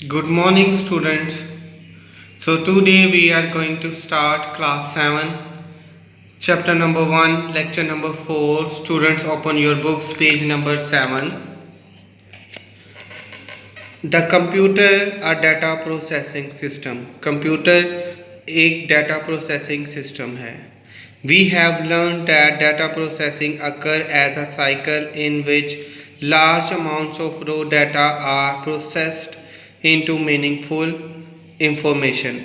Good morning, students. So, today we are going to start class 7, chapter number 1, lecture number 4. Students, open your books, page number 7. The computer, a data processing system. Computer एक data processing system है. We have learned that data processing occur as a cycle in which large amounts of raw data are processed into meaningful information.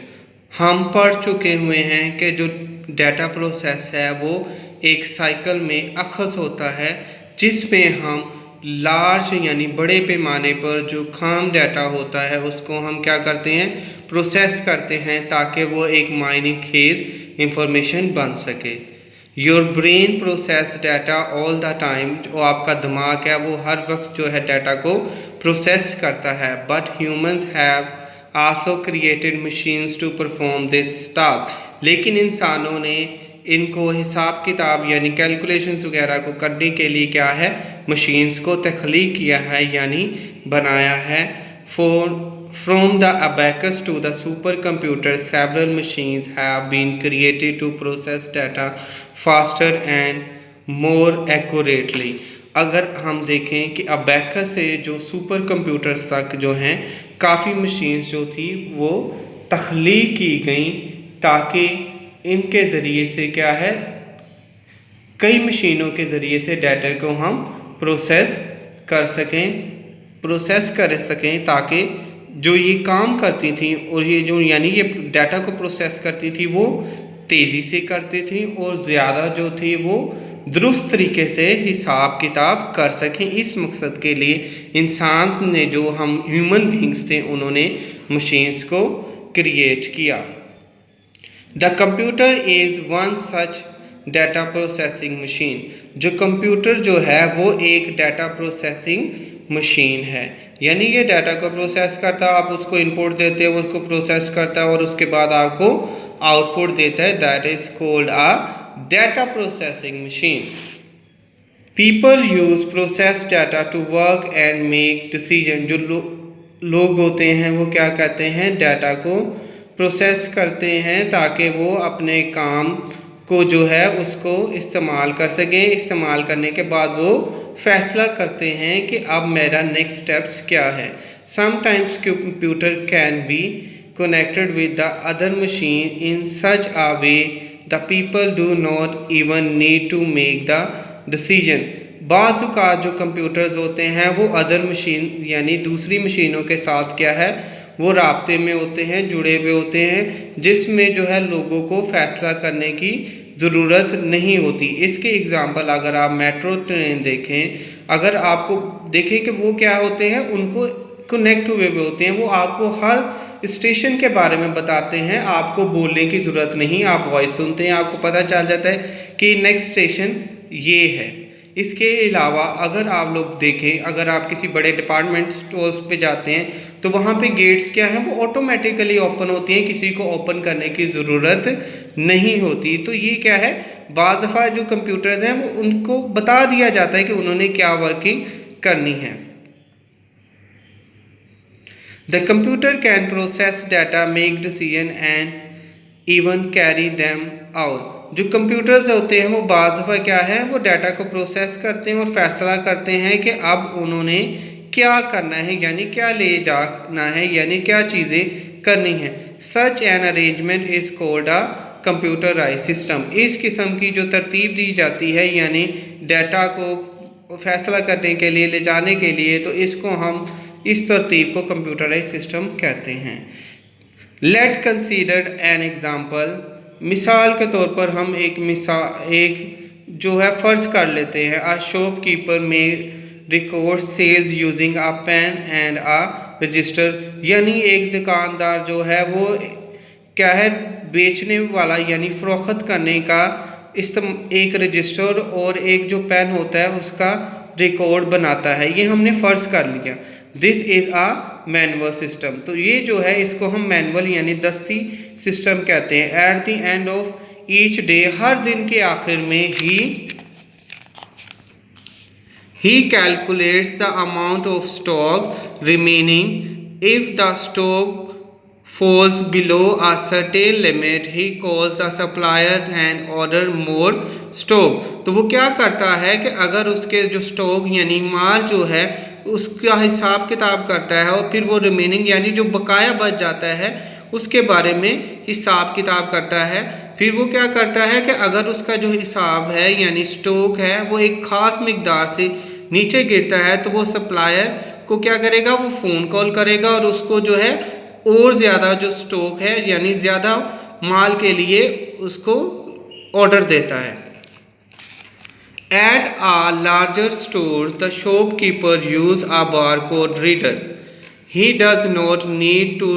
हम पढ़ चुके हुए हैं कि जो data process है वो एक साइकिल में अखज़ होता है जिसमें हम लार्ज यानी बड़े पैमाने पर जो खाम डाटा होता है उसको हम क्या करते हैं, प्रोसेस करते हैं ताकि वो एक मायने खेज इंफॉर्मेशन बन सके. Your brain process data all the time. जो आपका दिमाग है वो हर वक्त जो है डाटा को प्रोसेस करता है. But humans have also created machines to perform this task. लेकिन इंसानों ने इनको हिसाब किताब यानी कैलकुलेशंस वगैरह को करने के लिए क्या है, मशीन्स को तख्लीक किया है यानी बनाया है. From the abacus to the supercomputer, several machines have been created to process data faster and more accurately. अगर हम देखें कि अबैकस से जो सुपर कंप्यूटर्स तक जो हैं काफ़ी मशीन्स जो थी वो तख्लीक की गई ताकि इनके ज़रिए से क्या है, कई मशीनों के ज़रिए से डाटा को हम प्रोसेस कर सकें ताकि जो ये काम करती थी और ये जो यानी ये डाटा को प्रोसेस करती थी वो तेज़ी से करती थी और ज़्यादा जो थी वो दुरुस्त तरीके से हिसाब किताब कर सकें. इस मकसद के लिए इंसान ने जो हम ह्यूमन बींग्स थे उन्होंने मशीन्स को क्रिएट किया. The computer is one such data processing machine. जो कंप्यूटर जो है वो एक डाटा प्रोसेसिंग मशीन है यानी ये डाटा को प्रोसेस करता है. आप उसको इनपुट देते हो, उसको प्रोसेस करता है और उसके बाद आपको आउटपुट देता है. That is called a data processing machine. People use process data to work and make decision. जो लोग होते हैं वो क्या कहते हैं, डाटा को प्रोसेस करते हैं ताकि वो अपने काम को जो है उसको इस्तेमाल कर सकें. इस्तेमाल करने के बाद वो फैसला करते हैं कि अब मेरा नेक्स्ट स्टेप्स क्या है. Sometimes computer can be connected with the other machine in such a way the people do not even need to make the decision. बाज़ औक़ात जो कंप्यूटर्स होते हैं वो अदर मशीन यानी दूसरी मशीनों के साथ क्या है वो राब्ते में होते हैं, जुड़े हुए होते हैं, जिसमें जो है लोगों को फैसला करने की ज़रूरत नहीं होती. इसके एग्ज़ाम्पल अगर आप मेट्रो ट्रेन देखें, अगर आपको देखें कि वो क्या होते हैं, उनको कनेक्ट हुए हुए होते हैं. वो आपको हर स्टेशन के बारे में बताते हैं, आपको बोलने की ज़रूरत नहीं, आप वॉइस सुनते हैं, आपको पता चल जाता है कि नेक्स्ट स्टेशन ये है. इसके अलावा अगर आप लोग देखें, अगर आप किसी बड़े डिपार्टमेंट स्टोर्स पे जाते हैं तो वहाँ पे गेट्स क्या हैं वो ऑटोमेटिकली ओपन होती हैं, किसी को ओपन करने की ज़रूरत नहीं होती. तो ये क्या है, बाज़ दफ़ा जो कंप्यूटर्स हैं वो उनको बता दिया जाता है कि उन्होंने क्या वर्किंग करनी है. The computer can process data, make decision and even carry them out. जो कंप्यूटर्स होते हैं वो बाज़ दफ़ा क्या है वो डाटा को प्रोसेस करते हैं और फैसला करते हैं कि अब उन्होंने क्या करना है यानी क्या ले जाना है यानी क्या चीज़ें करनी हैं. Such an arrangement is called a computerised system. इस किस्म की जो तरतीब दी जाती है यानी डाटा को फैसला करने के लिए, ले जाने के लिए, तो इसको हम इस तरतीब को कंप्यूटराइज सिस्टम कहते हैं. Late consider an example. मिसाल के तौर पर हम एक जो है फ़र्ज़ कर लेते हैं. A shopkeeper may record sales using a pen and a register. यानी एक दुकानदार जो है वो क्या है, बेचने वाला यानी फ़रोख्त करने का एक रजिस्टर और एक जो पेन होता है उसका रिकॉर्ड बनाता है. ये हमने फ़र्ज़ कर लिया. This is a manual system. तो ये जो है इसको हम मैनुअल यानी दस्ती सिस्टम कहते हैं. At the end of each day, हर दिन के आखिर में he calculates the amount of stock remaining If the stock falls below a certain limit, he calls the supplier and order more stock. तो वो क्या करता है कि अगर उसके जो स्टॉक यानी माल जो है उसका हिसाब किताब करता है और फिर वो रिमेनिंग यानी जो बकाया बच जाता है उसके बारे में हिसाब किताब करता है। फिर वो क्या करता है कि अगर उसका जो हिसाब है यानी स्टॉक है वो एक ख़ास मिकदार से नीचे गिरता है तो वो सप्लायर को क्या करेगा, वो फ़ोन कॉल करेगा और उसको जो है और ज़्यादा जो स्टॉक है यानी ज़्यादा माल के लिए उसको ऑर्डर देता है। At a larger store, the shopkeeper uses a barcode reader. He does not need to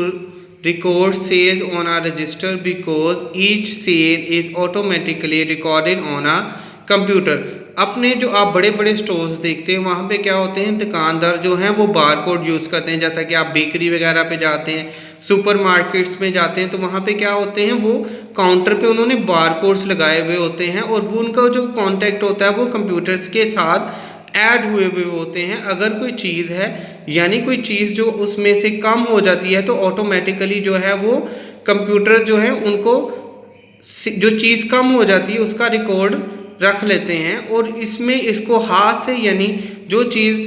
record sales on a register because each sale is automatically recorded on a computer. अपने जो आप बड़े बड़े स्टोर्स देखते हैं वहाँ पे क्या होते हैं, दुकानदार जो हैं वो बारकोड यूज़ करते हैं। जैसा कि आप बेकरी वगैरह पे जाते हैं, सुपरमार्केट्स में जाते हैं तो वहाँ पे क्या होते हैं, वो काउंटर पे उन्होंने बारकोड्स लगाए हुए होते हैं और वो उनका जो कॉन्टैक्ट होता है वो कंप्यूटर्स के साथ ऐड हुए हुए होते हैं। अगर कोई चीज़ है यानी कोई चीज़ जो उसमें से कम हो जाती है तो ऑटोमेटिकली जो है वो कंप्यूटर जो है उनको जो चीज़ कम हो जाती है उसका रिकॉर्ड रख लेते हैं और इसमें इसको हाथ से यानी जो चीज़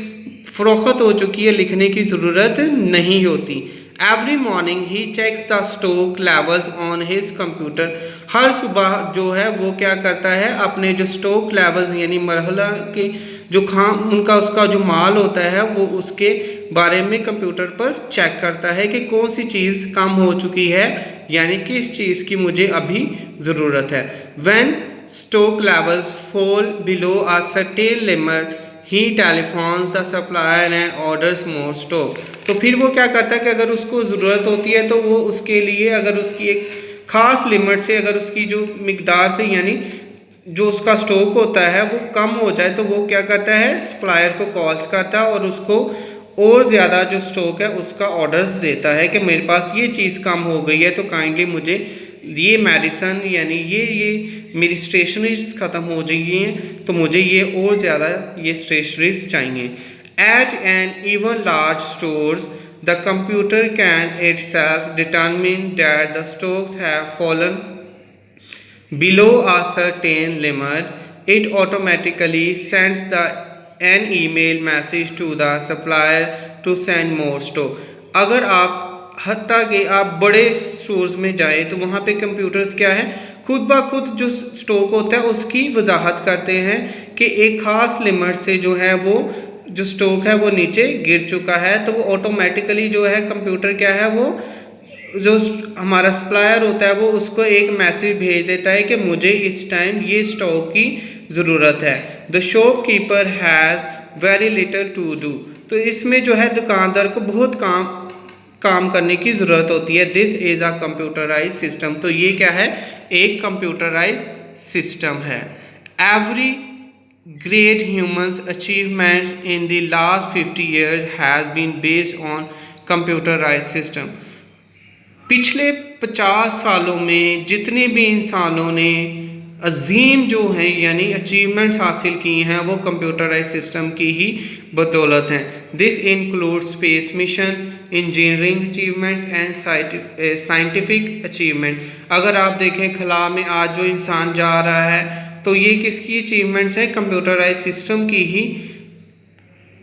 फ़रोख्त हो चुकी है लिखने की ज़रूरत नहीं होती। Every morning he checks the stock levels on his computer. हर सुबह जो है वो क्या करता है, अपने जो स्टॉक लेवल्स यानी मरहला के जो उनका उसका जो माल होता है वो उसके बारे में कंप्यूटर पर चेक करता है कि कौन सी चीज़ कम हो चुकी है यानी किस चीज़ की मुझे अभी ज़रूरत है। When stock levels fall below a certain limit, he telephones the supplier and orders more stock. तो फिर वो क्या करता है कि अगर उसको ज़रूरत होती है तो वो उसके लिए अगर उसकी एक ख़ास लिमिट से अगर उसकी जो मिकदार से यानी जो उसका स्टॉक होता है वो कम हो जाए तो वो क्या करता है, सप्लायर को कॉल्स करता है और उसको और ज़्यादा जो स्टॉक है उसका ऑर्डर्स देता है कि मेरे पास ये चीज़ कम हो गई है तो काइंडली मुझे ये मेडिसन यानी ये मेरी स्टेशनरीज ख़त्म हो गई हैं तो मुझे ये और ज़्यादा ये स्टेशनरीज चाहिए। At an even large stores the computer can itself determine that the stocks have fallen below a certain limit, it automatically sends an email message to the supplier to send more stock. अगर आप हत्ता कि आप बड़े stores में जाएं तो वहाँ पे कंप्यूटर्स क्या है, खुद ब खुद जो स्टॉक होता है उसकी वजाहत करते हैं कि एक ख़ास लिमिट से जो है वो जो स्टॉक है वो नीचे गिर चुका है तो वो ऑटोमेटिकली जो है कंप्यूटर क्या है वो जो हमारा सप्लायर होता है वो उसको एक मैसेज भेज देता है कि मुझे इस टाइम ये स्टॉक की ज़रूरत है। The shopkeeper has very little to do. तो इसमें जो है दुकानदार को बहुत काम करने की ज़रूरत होती है। This is a computerise system. तो ये क्या है, एक कंप्यूटराइज सिस्टम है। Every great humans achievements in the last 50 years has been based on computerise system. पिछले 50 सालों में जितने भी इंसानों ने अजीम जो हैं यानी अचीवमेंट्स हासिल की हैं वो कंप्यूटराइज सिस्टम की ही बदौलत हैं। This include space mission, engineering achievements and scientific achievement. अगर आप देखें खला में आज जो इंसान जा रहा है तो ये किसकी अचीवमेंट्स हैं, कंप्यूटराइज सिस्टम की ही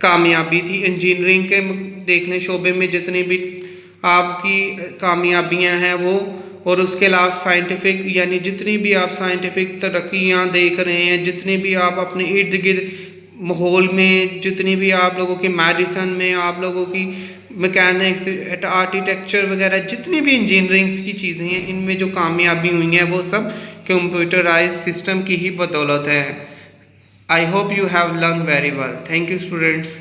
कामयाबी थी। इंजीनियरिंग के देखने शोबे में जितनी भी आपकी कामयाबियां हैं वो, और उसके अलावा साइंटिफिक यानी जितनी भी आप साइंटिफिक तरक्कियाँ देख रहे हैं, जितनी भी आप अपने इर्द गिर्द माहौल में, जितनी भी आप लोगों की मेडिसन में, आप लोगों की मैकेनिक्स, आर्किटेक्चर वगैरह जितनी भी इंजीनियरिंग्स की चीज़ें हैं इनमें जो कामयाबी हुई हैं वो सब कंप्यूटराइज सिस्टम की ही बदौलत है। I hope you have learn very well. Thank you students.